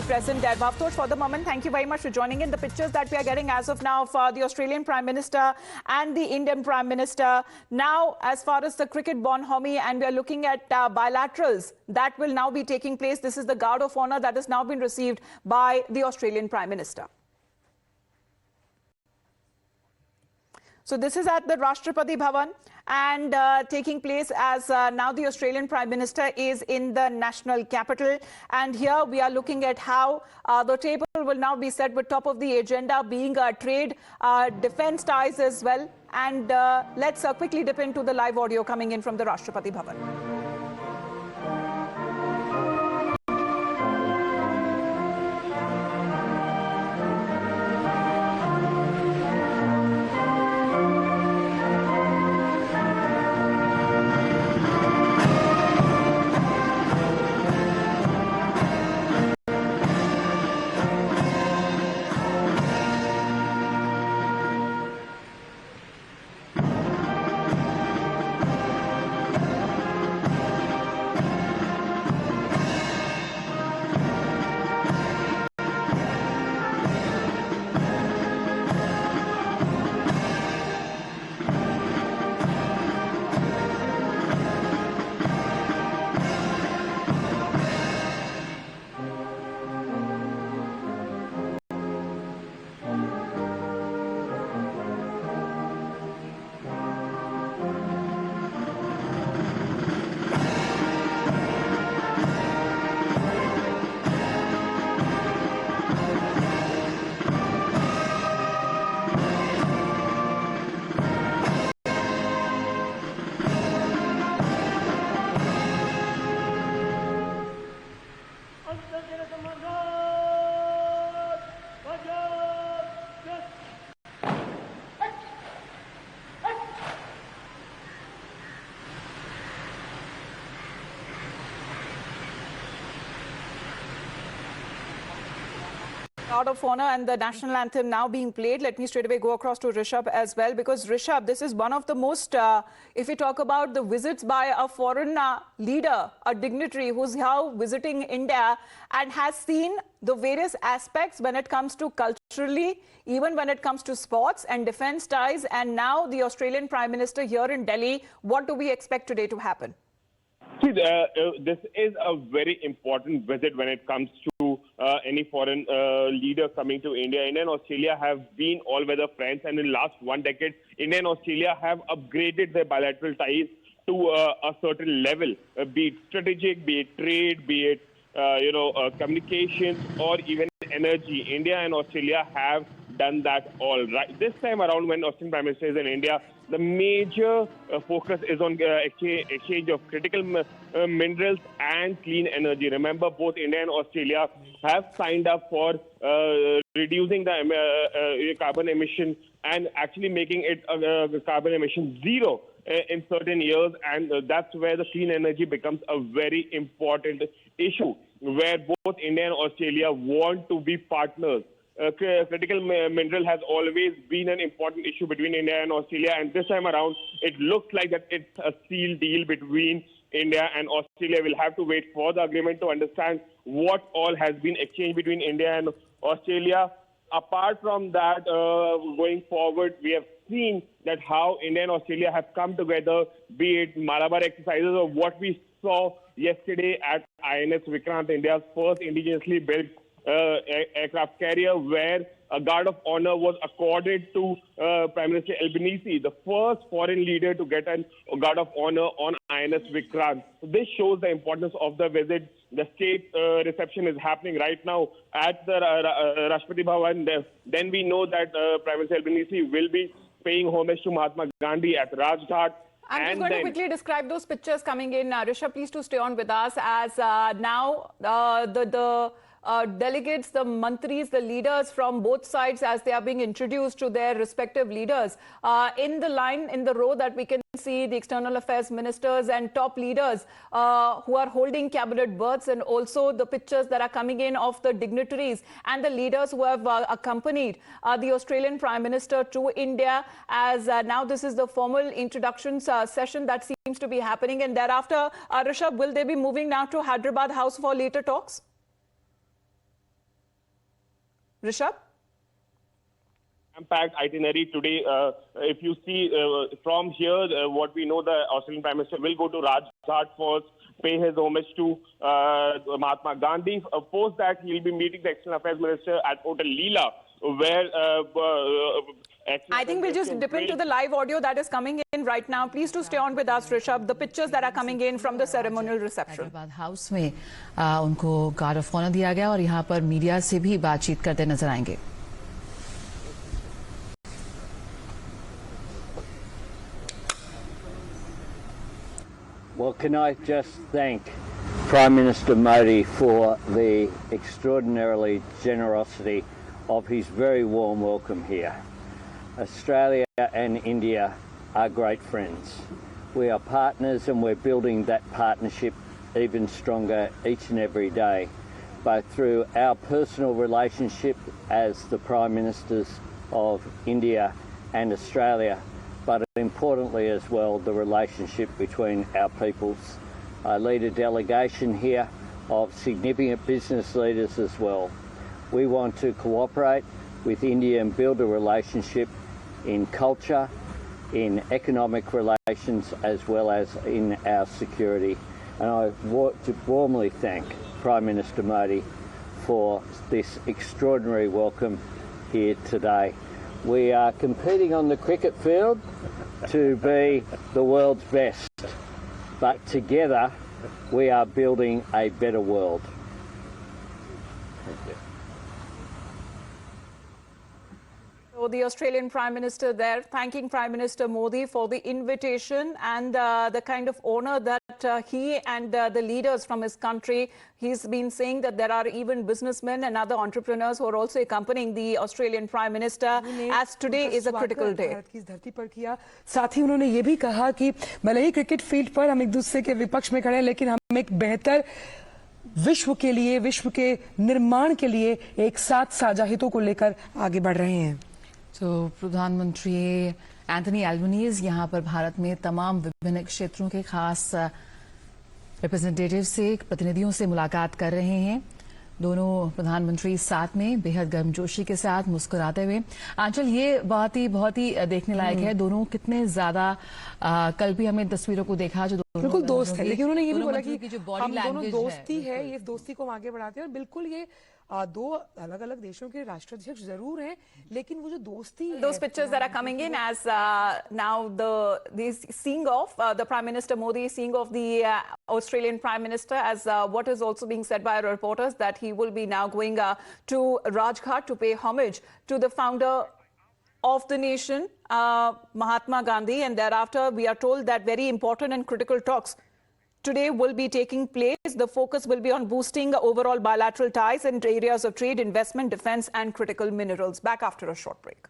present there. Bhavtosh, for the moment, thank you very much for joining in. The pictures that we are getting as of now for the Australian Prime Minister and the Indian Prime Minister. Now, as far as the cricket-born homie, and we are looking at bilaterals that will now be taking place. This is the guard of honor that has now been received by the Australian Prime Minister. So this is at the Rashtrapati Bhavan and taking place as now the Australian Prime Minister is in the national capital. And here we are looking at how the table will now be set with top of the agenda being trade, defence ties as well. And let's quickly dip into the live audio coming in from the Rashtrapati Bhavan. Guard of honor and the national anthem now being played. Let me straight away go across to Rishabh as well, because Rishabh, this is one of the most, if we talk about the visits by a foreign leader, a dignitary who's now visiting India and has seen the various aspects when it comes to culturally, even when it comes to sports and defense ties, and now the Australian Prime Minister here in Delhi. What do we expect today to happen? See, this is a very important visit when it comes to any foreign leader coming to India. India and Australia have been all-weather friends, and in the last 1 decade, India and Australia have upgraded their bilateral ties to a certain level, be it strategic, be it trade, be it communications, or even energy. India and Australia have done that all right. This time around, when Australian Prime Minister is in India, the major focus is on exchange of critical minerals and clean energy. Remember, both India and Australia have signed up for reducing the carbon emission and actually making it carbon emission zero in certain years. And that's where the clean energy becomes a very important issue, where both India and Australia want to be partners. Critical mineral has always been an important issue between India and Australia, and this time around, it looks like that it's a sealed deal between India and Australia. We'll have to wait for the agreement to understand what all has been exchanged between India and Australia. Apart from that, going forward, we have seen that how India and Australia have come together, be it Malabar exercises or what we saw yesterday at INS Vikrant, India's first indigenously built aircraft carrier, where a guard of honor was accorded to Prime Minister Albanese, the first foreign leader to get a guard of honor on INS Vikrant. So this shows the importance of the visit. The state reception is happening right now at the Rashtrapati Bhavan. Then we know that Prime Minister Albanese will be paying homage to Mahatma Gandhi at Rajghat. I'm just going to quickly describe those pictures coming in. Rishabh, please to stay on with us, as now the delegates, the mantris, the leaders from both sides, as they are being introduced to their respective leaders. In the line, in the row that we can see the external affairs ministers and top leaders who are holding cabinet berths, and also the pictures that are coming in of the dignitaries and the leaders who have accompanied the Australian Prime Minister to India, as now this is the formal introduction session that seems to be happening. And thereafter, Rishabh, will they be moving now to Hyderabad House for later talks? Rishabh? Packed itinerary today. If you see from here, what we know, the Australian Prime Minister will go to Rajghat first, pay his homage to Mahatma Gandhi. Post that, he'll be meeting the External Affairs Minister at Hotel Leela, where I think we'll just dip into the live audio that is coming in right now. Please do stay on with us, Rishabh. The pictures that are coming in from the ceremonial reception. House में उनको guard of honour दिया गया और यहाँ पर media से भी बातचीत करते नजर आएंगे. Well, can I just thank Prime Minister Modi for the extraordinarily generosity of his very warm welcome here. Australia and India are great friends. We are partners and we're building that partnership even stronger each and every day, both through our personal relationship as the Prime Ministers of India and Australia, but importantly as well, the relationship between our peoples. I lead a delegation here of significant business leaders as well. We want to cooperate with India and build a relationship in culture, in economic relations, as well as in our security. And I want to warmly thank Prime Minister Modi for this extraordinary welcome here today. We are competing on the cricket field to be the world's best, but together we are building a better world. Thank you. So the Australian Prime Minister there thanking Prime Minister Modi for the invitation and the kind of honor that he and the leaders from his country, he's been saying that there are even businessmen and other entrepreneurs who are also accompanying the Australian Prime Minister, as today is a critical day. Bharat की इस धरती पर किया. साथ ही उन्होंने ये भी कहा कि भले ही क्रिकेट फील्ड पर हम एक दूसरे के विपक्ष में खड़े हैं, लेकिन हम एक बेहतर विश्व के लिए, विश्व के निर्माण के लिए एक साथ साझा हितों को लेकर आगे बढ़ रहे हैं. तो प्रधानमंत्री एंथनी एल्बनीज यहाँ पर भारत में तमाम विभिन्न क्षेत्रों के खास रिप्रेजेंटेटिव से, प्रतिनिधियों से मुलाकात कर रहे हैं. दोनों प्रधानमंत्री साथ में बेहद गर्मजोशी के साथ मुस्कुराते हुए. आंचल, ये बहुत ही देखने लायक है. दोनों कितने ज्यादा कल भी हमें तस्वीरों को देखा जो बिल्कुल दोस्त है, लेकिन उन्होंने ये भी बोला कि जो हम दोनों दोस्ती है, ये दोस्ती को आगे बढ़ाते हैं. और बिल्कुल ये दो अलग-अलग देशों के राष्ट्राध्यक्ष जरूर हैं, लेकिन वो जो दोस्ती है. Those pictures that are coming in as now the seeing of the Prime Minister Modi seeing of the Australian Prime Minister, as what is also being said by reporters that he will be now going to Rajghat to pay homage to the founder of the nation, Mahatma Gandhi, and thereafter we are told that very important and critical talks today will be taking place. The focus will be on boosting overall bilateral ties in areas of trade, investment, defense and critical minerals. Back after a short break.